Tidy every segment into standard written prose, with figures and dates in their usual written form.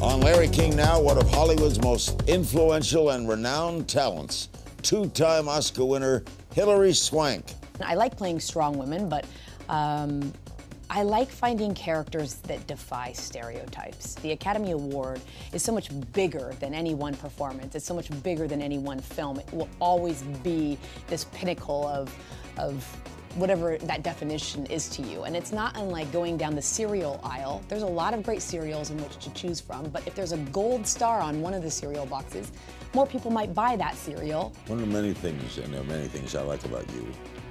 On Larry King Now, one of Hollywood's most influential and renowned talents, two-time Oscar winner Hilary Swank. I like playing strong women, but I like finding characters that defy stereotypes. The Academy Award is so much bigger than any one performance. It's so much bigger than any one film. It will always be this pinnacle of whatever that definition is to you. And it's not unlike going down the cereal aisle. There's a lot of great cereals in which to choose from, but if there's a gold star on one of the cereal boxes, more people might buy that cereal. One of the many things, and there are many things I like about you,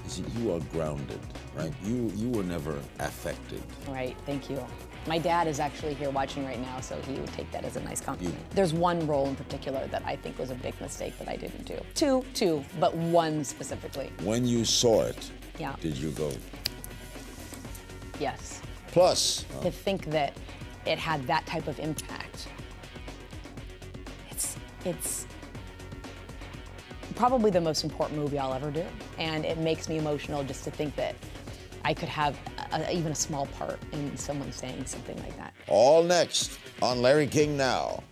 is that you are grounded, right? You were never affected. Right, thank you. My dad is actually here watching right now, so he would take that as a nice compliment. There's one role in particular that I think was a big mistake that I didn't do. Two, but one specifically. When you saw it, yeah, did you go? Yes. Plus. To think that it had that type of impact. It's probably the most important movie I'll ever do, and it makes me emotional just to think that I could have even a small part in someone saying something like that. All next on Larry King Now.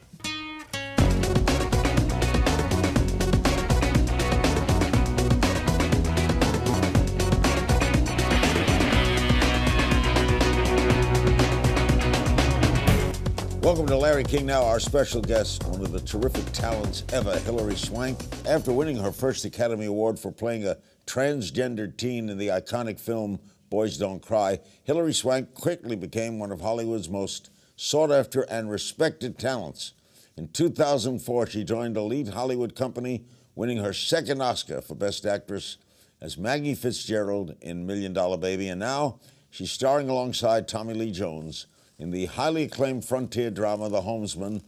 Welcome to Larry King Now. Our special guest, one of the terrific talents ever, Hilary Swank. After winning her first Academy Award for playing a transgender teen in the iconic film Boys Don't Cry, Hilary Swank quickly became one of Hollywood's most sought-after and respected talents. In 2004, she joined a lead Hollywood company, winning her second Oscar for Best Actress as Maggie Fitzgerald in $1 Million Baby, and now she's starring alongside Tommy Lee Jones in the highly acclaimed frontier drama, The Homesman.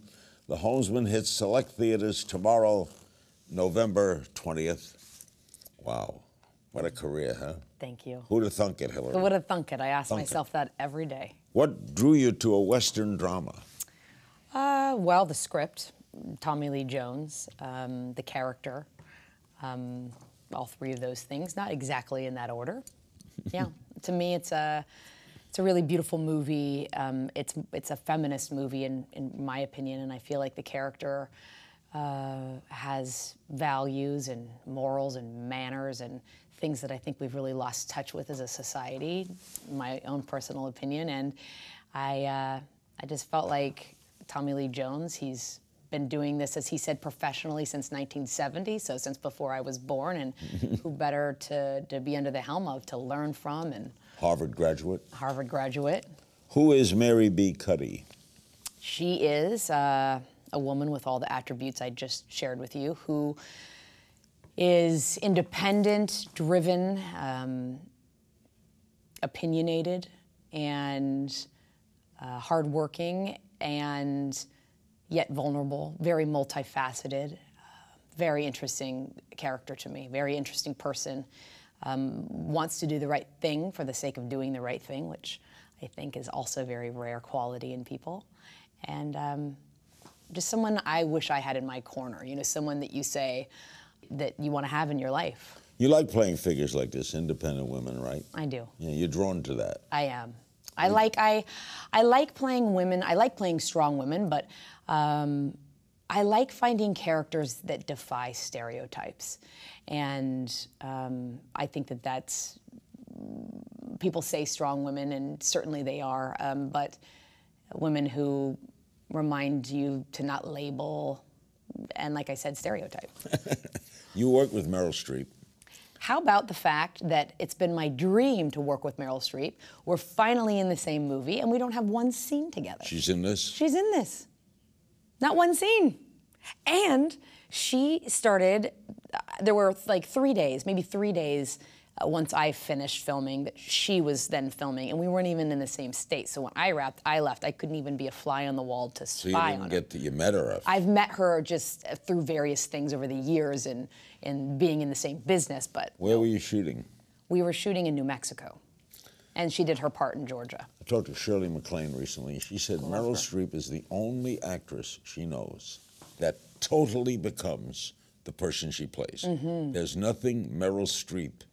The Homesman hits select theaters tomorrow, November 20th. Wow, what a career, huh? Thank you. Who'd have thunk it, Hilary? Who would have thunk it? I ask myself that every day. What drew you to a Western drama? Well, the script, Tommy Lee Jones, the character, all three of those things, not exactly in that order. Yeah, to me, it's a really beautiful movie. It's a feminist movie, in my opinion, and I feel like the character has values and morals and manners and things that I think we've really lost touch with as a society, my own personal opinion. And I just felt like Tommy Lee Jones, he's been doing this, as he said, professionally since 1970, so since before I was born, and who better to be under the helm of, to learn from. And Harvard graduate. Harvard graduate. Who is Mary B. Cuddy? She is a woman with all the attributes I just shared with you, who is independent, driven, opinionated, and hardworking, and yet vulnerable, very multifaceted, very interesting character to me, very interesting person. Wants to do the right thing for the sake of doing the right thing, which I think is also a very rare quality in people. And just someone I wish I had in my corner, you know, someone that you say that you want to have in your life. You like playing figures like this, independent women, right? I do. Yeah, you're drawn to that. I am. I like playing women. I like playing strong women, but I like finding characters that defy stereotypes. And I think that that's, people say strong women, and certainly they are, but women who remind you to not label, and like I said, stereotype. You work with Meryl Streep. How about the fact that it's been my dream to work with Meryl Streep? We're finally in the same movie, and we don't have one scene together. She's in this? She's in this. Not one scene. And she started, there were like 3 days, maybe 3 days, once I finished filming, that she was then filming, and we weren't even in the same state. So when I left, I couldn't even be a fly on the wall to spy on her. So you didn't get to, you met her? I've met her just through various things over the years and being in the same business, but... Where were you shooting? We were shooting in New Mexico, and she did her part in Georgia. I talked to Shirley MacLaine recently. She said Meryl Streep is the only actress she knows that totally becomes the person she plays. Mm-hmm. There's nothing Meryl Streep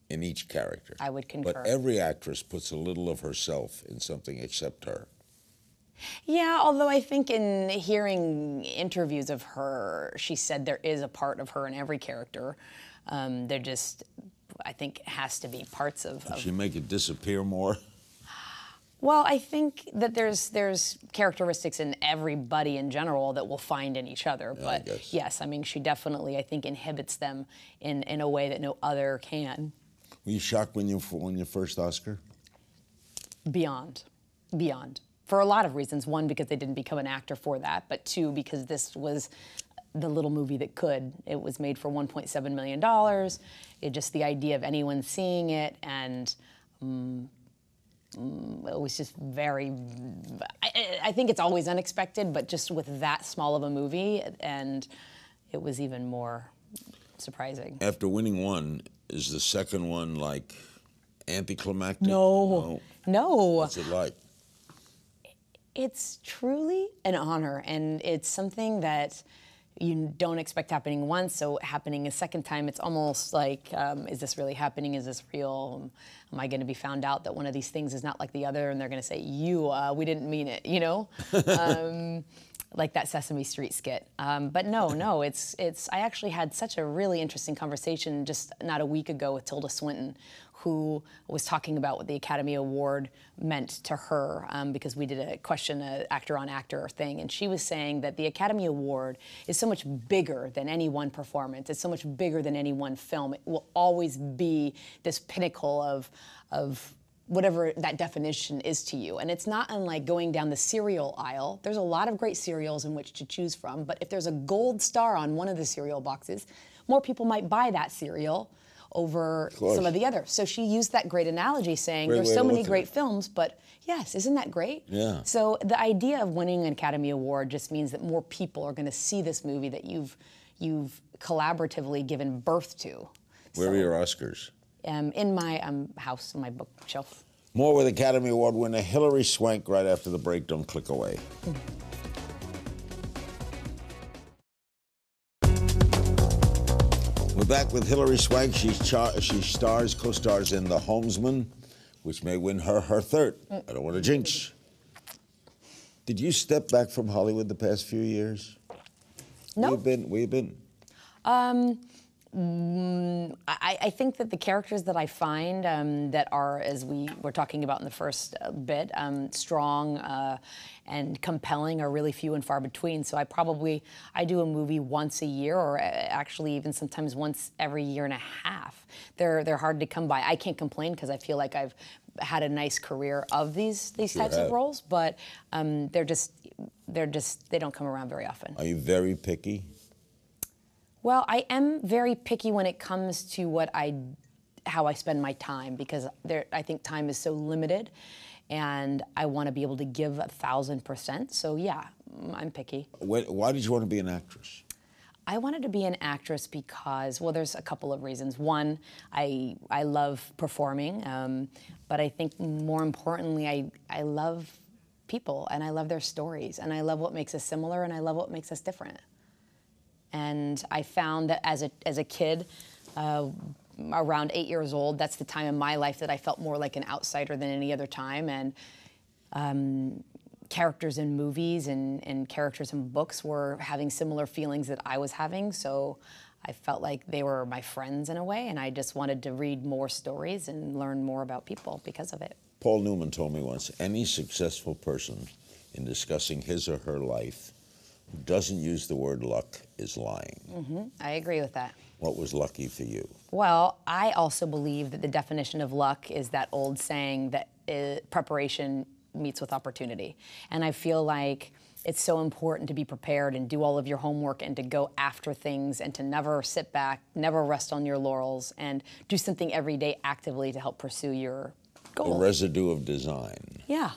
in each character. I would concur. But every actress puts a little of herself in something except her. Yeah, although I think in hearing interviews of her, she said there is a part of her in every character. There just, I think, has to be parts of. Did she make it disappear more? Well, I think that there's characteristics in everybody in general that we'll find in each other. Yeah, but yes, I mean, she definitely, I think, inhibits them in a way that no other can. Were you shocked when you won your first Oscar? Beyond. For a lot of reasons. One, because they didn't become an actor for that, but two, because this was the little movie that could. It was made for $1.7 million. Just the idea of anyone seeing it, and it was just very, I think it's always unexpected, but just with that small of a movie, and it was even more surprising. After winning one, is the second one like anticlimactic? No. What's it like? It's truly an honor, and it's something that you don't expect happening once, so happening a second time, it's almost like, is this really happening? Is this real? Am I going to be found out that one of these things is not like the other, and they're going to say, we didn't mean it, you know? Like that Sesame Street skit. But no, it's. I actually had such a really interesting conversation just not a week ago with Tilda Swinton, who was talking about what the Academy Award meant to her, because we did a question, actor on actor thing, and she was saying that the Academy Award is so much bigger than any one performance. It's so much bigger than any one film. It will always be this pinnacle of whatever that definition is to you. And it's not unlike going down the cereal aisle. There's a lot of great cereals in which to choose from, but if there's a gold star on one of the cereal boxes, more people might buy that cereal over some of the others. So she used that great analogy saying there's so many great films, but yes, isn't that great? Yeah. So the idea of winning an Academy Award just means that more people are going to see this movie that you've collaboratively given birth to. Where are your Oscars? In my house, in my bookshelf. More with Academy Award winner Hilary Swank right after the break. Don't click away. We're back with Hilary Swank. She co-stars in The Homesman, which may win her third. I don't want to jinx. Did you step back from Hollywood the past few years? No. Where you been? I think that the characters that I find that are, as we were talking about in the first bit, strong and compelling are really few and far between. So I do a movie once a year, or actually even sometimes once every year and a half. They're hard to come by. I can't complain because I feel like I've had a nice career of these types of roles, but they don't come around very often. Are you very picky? Well, I am very picky when it comes to how I spend my time, because I think time is so limited, and I want to be able to give 1,000%. So yeah, I'm picky. Why did you want to be an actress? I wanted to be an actress because, well, there's a couple of reasons. One, I love performing, but I think more importantly, I love people, and I love their stories, and I love what makes us similar, and I love what makes us different. And I found that as a kid, around 8 years old, that's the time in my life that I felt more like an outsider than any other time. And characters in movies and characters in books were having similar feelings that I was having. So I felt like they were my friends in a way, and I just wanted to read more stories and learn more about people because of it. Paul Newman told me once, any successful person in discussing his or her life who doesn't use the word luck is lying. I agree with that. What was lucky for you? Well, I also believe that the definition of luck is that old saying that preparation meets with opportunity. And I feel like it's so important to be prepared and do all of your homework and to go after things and to never sit back, never rest on your laurels, and do something every day actively to help pursue your goal. The residue of design. Yeah.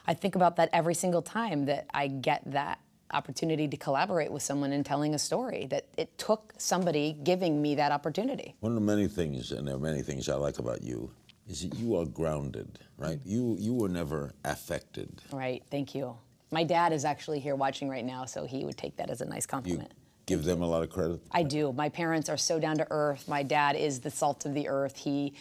I think about that every single time that I get that opportunity to collaborate with someone and telling a story, that it took somebody giving me that opportunity. One of the many things, and there are many things I like about you, is that you are grounded, right? You were never affected. Right, thank you. My dad is actually here watching right now, so he would take that as a nice compliment. You give them a lot of credit? I do. My parents are so down to earth. My dad is the salt of the earth. He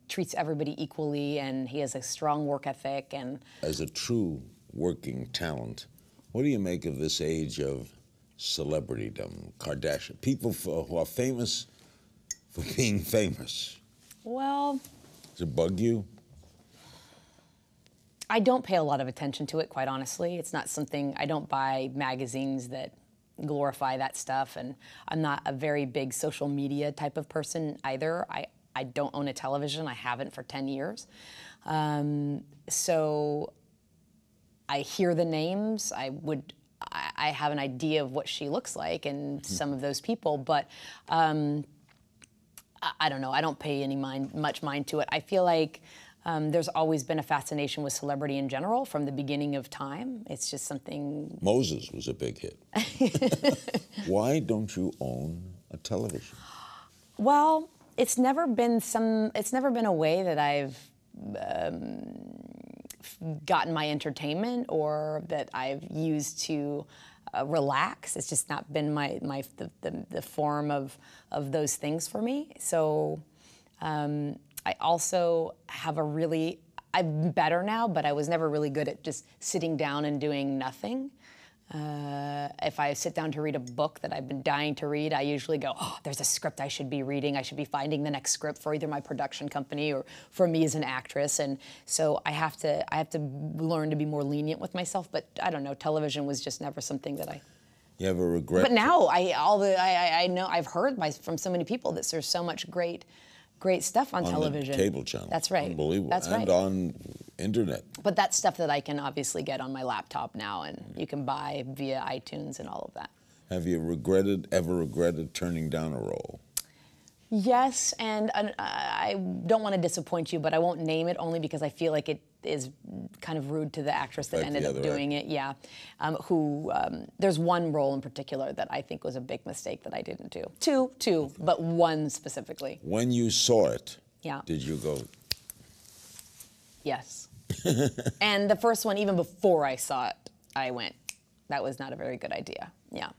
treats everybody equally, and he has a strong work ethic. And as a true working talent. What do you make of this age of celebritydom, Kardashian, people who are famous for being famous? Well, does it bug you? I don't pay a lot of attention to it, quite honestly. It's not something, I don't buy magazines that glorify that stuff, and I'm not a very big social media type of person either. I don't own a television. I haven't for 10 years. So I hear the names. I have an idea of what she looks like and some of those people, but I don't know. I don't pay much mind to it. I feel like there's always been a fascination with celebrity in general from the beginning of time. It's just something. Moses was a big hit. Why don't you own a television? Well, it's never been a way that I've gotten my entertainment or that I've used to relax. It's just not been the form of those things for me. So I also have I'm better now, but I was never really good at just sitting down and doing nothing. If I sit down to read a book that I've been dying to read, I usually go, oh, there's a script I should be reading. I should be finding the next script for either my production company or for me as an actress. And so I have to learn to be more lenient with myself. But I don't know, television was just never something that I. You ever regret? But now I know I've heard from so many people that there's so much great stuff on television. The cable channel. That's right. Unbelievable. That's right. And on internet. But that's stuff that I can obviously get on my laptop now, and you can buy via iTunes and all of that. Have you ever regretted turning down a role? Yes, and I don't want to disappoint you, but I won't name it only because I feel like it is kind of rude to the actress that ended up doing it. Yeah, there's one role in particular that I think was a big mistake that I didn't do. Two, but one specifically. When you saw it, yeah, did you go? Yes. And the first one, even before I saw it, I went, that was not a very good idea. Yeah.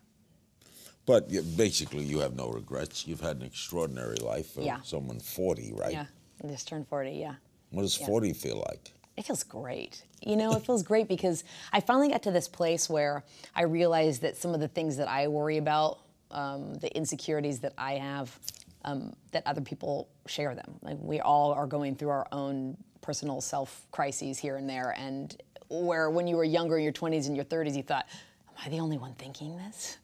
But basically, you have no regrets. You've had an extraordinary life for someone 40, right? Yeah, I just turned 40, yeah. What does 40 feel like? It feels great. You know, it feels great because I finally got to this place where I realized that some of the things that I worry about, the insecurities that I have, that other people share them. Like, we all are going through our own personal self-crises here and there, and where when you were younger in your 20s and your 30s, you thought, am I the only one thinking this?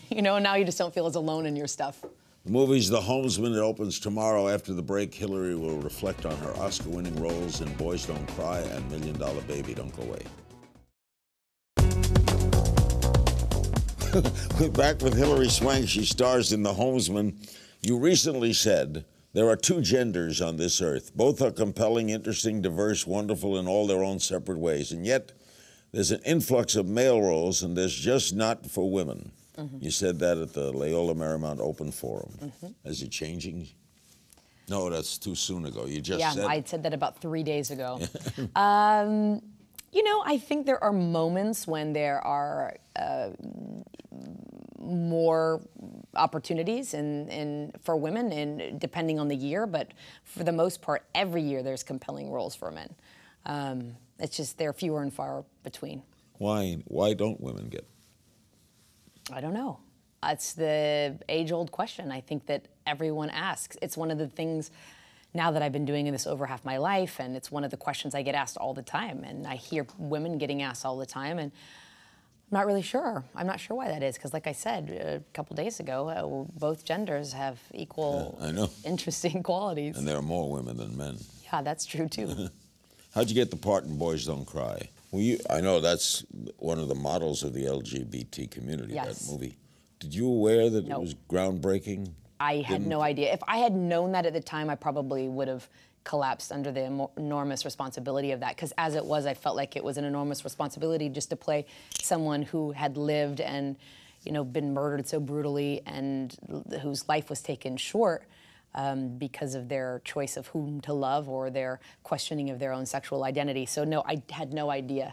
You know, and now you just don't feel as alone in your stuff. The movie's The Homesman. It opens tomorrow. After the break, Hilary will reflect on her Oscar-winning roles in Boys Don't Cry and $1 Million Baby. Don't go away. We're back with Hilary Swank. She stars in The Homesman. You recently said there are two genders on this earth. Both are compelling, interesting, diverse, wonderful in all their own separate ways. And yet, there's an influx of male roles, and there's just not for women. Mm-hmm. You said that at the Loyola Marymount Open Forum. Mm-hmm. Is it changing? No, that's too soon ago. You just said. Yeah, I said that about 3 days ago. You know, I think there are moments when there are more opportunities for women, and depending on the year. But for the most part, every year there's compelling roles for men. It's just they're fewer and far between. Why don't women get? I don't know. It's the age-old question I think that everyone asks. It's one of the things now that I've been doing this over half my life, and it's one of the questions I get asked all the time. And I hear women getting asked all the time, and I'm not really sure. I'm not sure why that is, because like I said a couple days ago, both genders have equal interesting qualities. And there are more women than men. Yeah, that's true, too. How'd you get the part in Boys Don't Cry? Well, I know that's one of the models of the LGBT community, that movie. Did you aware that it was groundbreaking? I had no idea. If I had known that at the time, I probably would have collapsed under the enormous responsibility of that. Because as it was, I felt like it was an enormous responsibility just to play someone who had lived and, you know, been murdered so brutally and whose life was taken short because of their choice of whom to love or their questioning of their own sexual identity. So no, I had no idea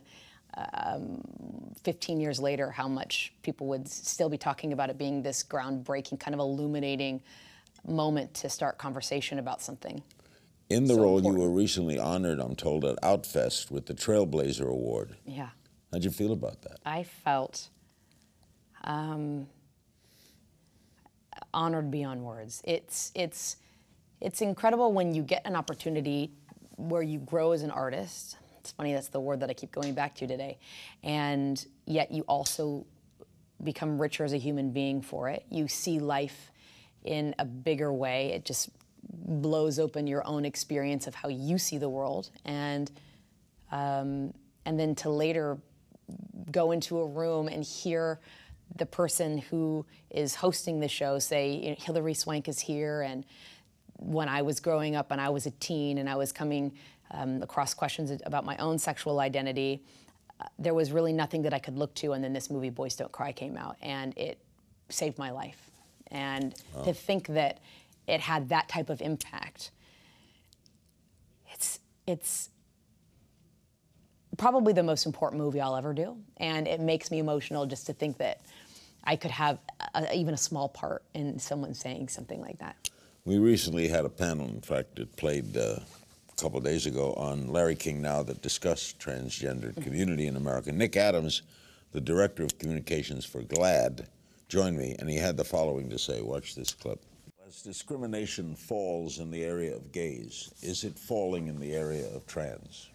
15 years later how much people would still be talking about it being this groundbreaking, kind of illuminating moment to start conversation about something. In the role, you were recently honored, I'm told, at Outfest with the Trailblazer Award. Yeah. How'd you feel about that? I felt honored beyond words. It's incredible when you get an opportunity where you grow as an artist. It's funny, that's the word that I keep going back to today. And yet you also become richer as a human being for it. You see life in a bigger way. It just blows open your own experience of how you see the world. And then to later go into a room and hear the person who is hosting the show say, you know, Hilary Swank is here, and when I was growing up and I was a teen and I was coming across questions about my own sexual identity, there was really nothing that I could look to, and then this movie, Boys Don't Cry, came out, and it saved my life. And to think that it had that type of impact, it's probably the most important movie I'll ever do, and it makes me emotional just to think that I could have even a small part in someone saying something like that. We recently had a panel, in fact, it played a couple of days ago on Larry King Now that discussed transgender community in America. Nick Adams, the director of communications for GLAAD, joined me, and he had the following to say. Watch this clip. As discrimination falls in the area of gays, is it falling in the area of trans?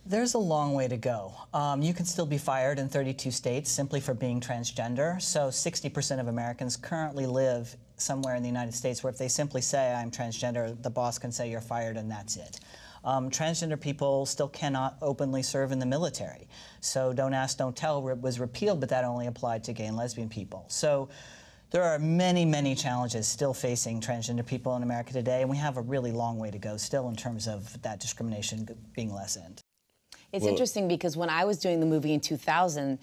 There's a long way to go. You can still be fired in 32 states simply for being transgender. So 60% of Americans currently live somewhere in the United States where if they simply say, I'm transgender, the boss can say you're fired and that's it. Transgender people still cannot openly serve in the military. So Don't Ask, Don't Tell was repealed, but that only applied to gay and lesbian people. So there are many, many challenges still facing transgender people in America today, and we have a really long way to go still in terms of that discrimination being lessened. It's interesting because when I was doing the movie in 2000,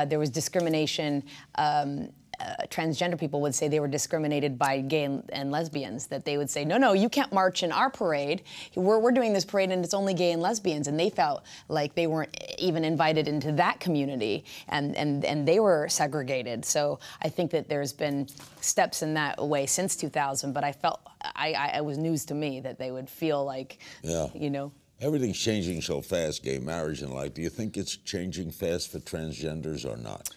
there was discrimination. Transgender people would say they were discriminated by gay and lesbians, that they would say, no, no, you can't march in our parade. We're doing this parade and it's only gay and lesbians. And they felt like they weren't even invited into that community, and they were segregated. So I think that there's been steps in that way since 2000, but I felt, it was news to me that they would feel like, you know. Everything's changing so fast, gay marriage and like. Do you think it's changing fast for transgenders or not?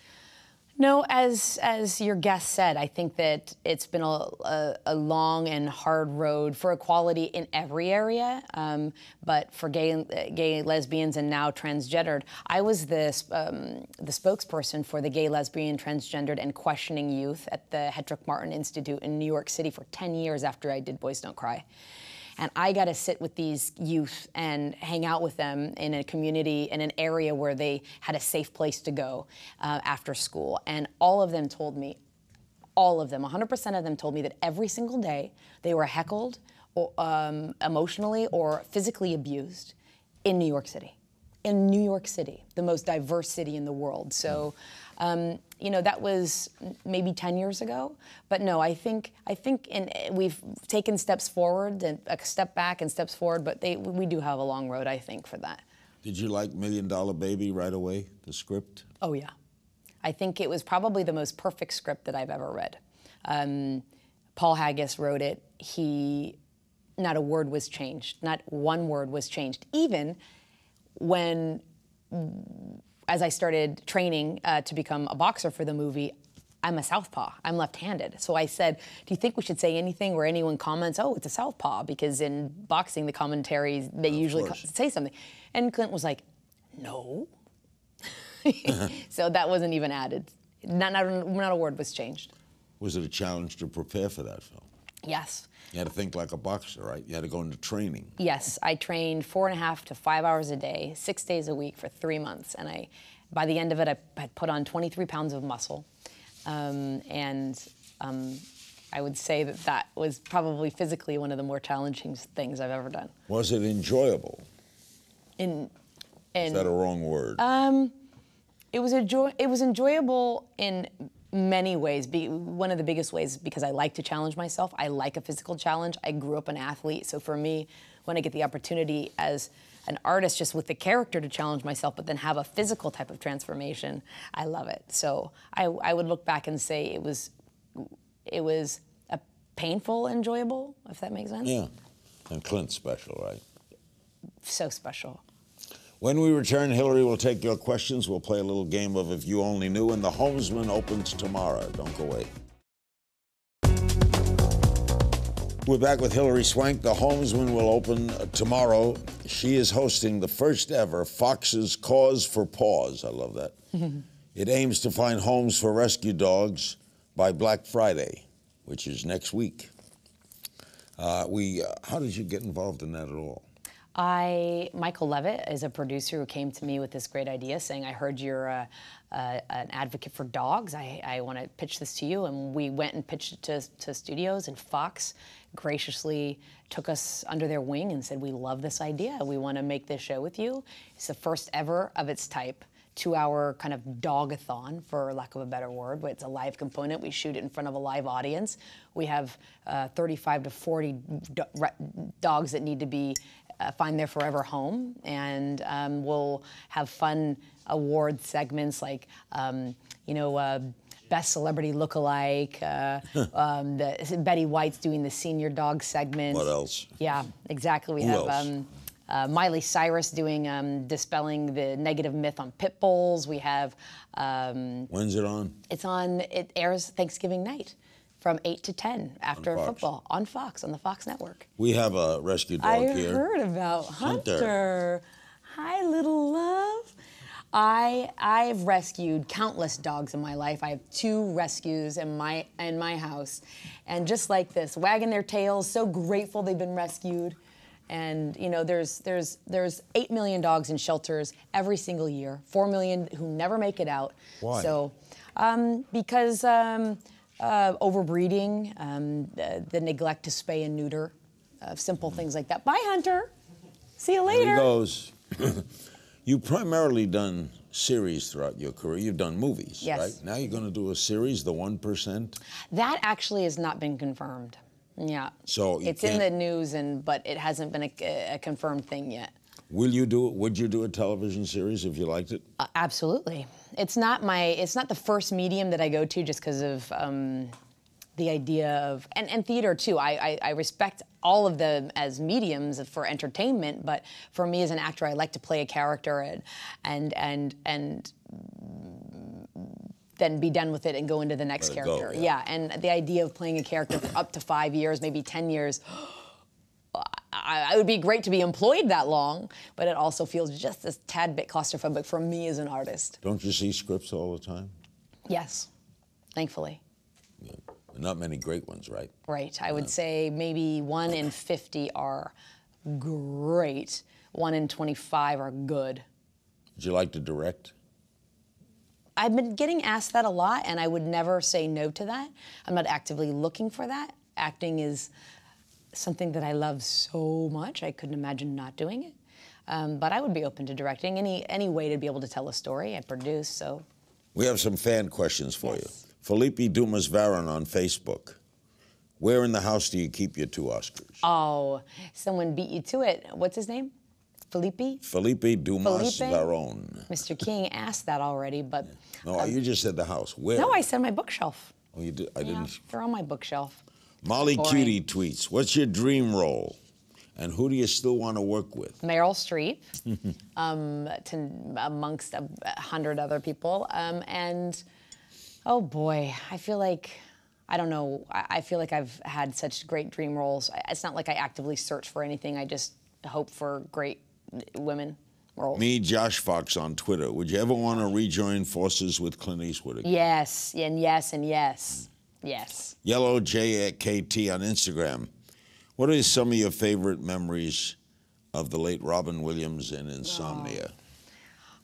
No, as your guest said, I think that it's been a long and hard road for equality in every area, but for gay, lesbians, and now transgendered. I was the spokesperson for the gay, lesbian, transgendered, and questioning youth at the Hedrick Martin Institute in New York City for 10 years after I did Boys Don't Cry. And I got to sit with these youth and hang out with them in a community, in an area where they had a safe place to go after school. And all of them told me, all of them, 100% of them told me that every single day they were heckled or, emotionally or physically abused in New York City. In New York City, the most diverse city in the world. So, you know, that was maybe 10 years ago. But no, I think we've taken steps forward and a step back and steps forward, but we do have a long road, I think, for that. Did you like $1 Million Baby right away, the script? Oh, yeah. I think it was probably the most perfect script that I've ever read. Paul Haggis wrote it. Not a word was changed. Not one word was changed. Even when, as I started training to become a boxer for the movie, I'm a southpaw. I'm left-handed. So I said, do you think we should say anything where anyone comments, oh, it's a southpaw? Because in boxing, the commentaries, they usually say something. And Clint was like, no. So that wasn't even added. Not a word was changed. Was it a challenge to prepare for that film? Yes. You had to think like a boxer, right? You had to go into training. Yes, I trained 4.5 to 5 hours a day, 6 days a week for 3 months. And by the end of it, I had put on 23 pounds of muscle. I would say that was probably physically one of the more challenging things I've ever done. Was it enjoyable? Is that a wrong word? It was enjoyable in many ways. One of the biggest ways, because I like to challenge myself. I like a physical challenge. I grew up an athlete, so for me, when I get the opportunity as an artist, just with the character to challenge myself, but then have a physical type of transformation, I love it. So I would look back and say it was a painful, enjoyable, if that makes sense. Yeah, and Clint's special, right? So special. When we return, Hilary will take your questions. We'll play a little game of If You Only Knew, and the Homesman opens tomorrow. Don't go away. We're back with Hilary Swank. The Homesman will open tomorrow. She is hosting the first ever Fox's Cause for Paws. I love that. It aims to find homes for rescue dogs by Black Friday, which is next week. How did you get involved in that at all? Michael Levitt is a producer who came to me with this great idea saying, I heard you're an advocate for dogs. I want to pitch this to you. And we went and pitched it to studios, and Fox graciously took us under their wing and said, we love this idea. We want to make this show with you. It's the first ever of its type. 2-hour kind of dog-a-thon, for lack of a better word, but it's a live component. We shoot it in front of a live audience. We have 35 to 40 dogs that need to be find their forever home, and we'll have fun award segments like, Best Celebrity Lookalike. Betty White's doing the Senior Dog segment. What else? Yeah, exactly. We Who have else? Miley Cyrus doing Dispelling the Negative Myth on Pit Bulls. We have... When's it on? It airs Thanksgiving night from 8 to 10 after football on Fox, on the Fox network. We have a rescue dog here. I heard about Hunter. Hi, little love. I've rescued countless dogs in my life. I have 2 rescues in my house. And just like this, wagging their tails, so grateful they've been rescued. And there's 8 million dogs in shelters every single year, 4 million who never make it out. Why? So, because overbreeding, the neglect to spay and neuter, simple things like that. Bye, Hunter. See you later. There he goes. You've primarily done series throughout your career. You've done movies, Yes. right? Now you're going to do a series, The 1%? That actually has not been confirmed. Yeah. So it's in the news, but it hasn't been a confirmed thing yet. Will you do it? Would you do a television series if you liked it? Absolutely. It's not the first medium that I go to just because of the idea of, and theater too. I respect all of them as mediums for entertainment, but for me as an actor, I like to play a character and then be done with it and go into the next character. Go, yeah. And the idea of playing a character for up to 5 years, maybe 10 years, it would be great to be employed that long, but it also feels just a tad bit claustrophobic for me as an artist. Don't you see scripts all the time? Yes, thankfully. Yeah. Not many great ones, right? Right. I would say maybe 1 in 50 are great. 1 in 25 are good. Would you like to direct? I've been getting asked that a lot, and I would never say no to that. I'm not actively looking for that. Acting is something that I love so much. I couldn't imagine not doing it. But I would be open to directing any way to be able to tell a story. I produce, so. We have some fan questions for Yes. you. Felipe Dumas Varon on Facebook. Where in the house do you keep your 2 Oscars? Oh, someone beat you to it. What's his name? Felipe? Felipe Dumas Felipe? Varon. Mr. King asked that already, but. No, you just said the house. Where? No, I said my bookshelf. Oh, you did? I Yeah, didn't. they're on my bookshelf. Molly Boring. Cutie tweets, what's your dream role? And who do you still want to work with? Meryl Streep, amongst 100 other people. And, oh boy, I feel like, I don't know, I feel like I've had such great dream roles. It's not like I actively search for anything. I just hope for great women roles. Me, Josh Fox on Twitter. Would you ever want to rejoin forces with Clint Eastwood again? Yes, and yes, and yes. Yes. Yellow JKT on Instagram. What are some of your favorite memories of the late Robin Williams in Insomnia?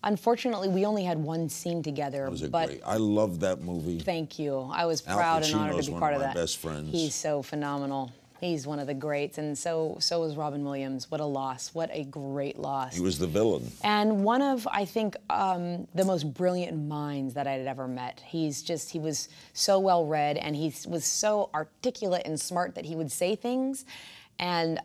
Unfortunately, we only had one scene together. That was but great. I loved that movie. Thank you. I was Al proud and honored Pacino's to be one part of of my that. best friends. He's so phenomenal. He's one of the greats, and so was Robin Williams. What a loss. What a great loss. He was the villain. And one of, I think, the most brilliant minds that I'd ever met. He was so well-read, and he was so articulate and smart that he would say things, and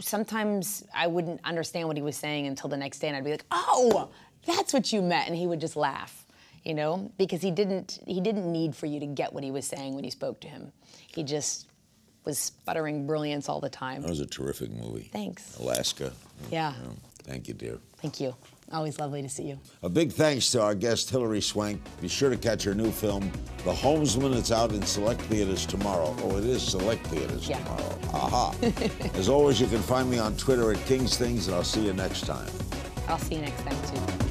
sometimes I wouldn't understand what he was saying until the next day, and I'd be like, oh, that's what you meant, and he would just laugh, because he didn't need for you to get what he was saying when you spoke to him. He just was sputtering brilliance all the time. That was a terrific movie. Thanks. Alaska. Yeah. Thank you, dear. Thank you. Always lovely to see you. A big thanks to our guest, Hilary Swank. Be sure to catch her new film, The Homesman. It's out in select theaters tomorrow. Oh, it is select theaters tomorrow. Aha. As always, you can find me on Twitter at King's Things, and I'll see you next time. I'll see you next time, too.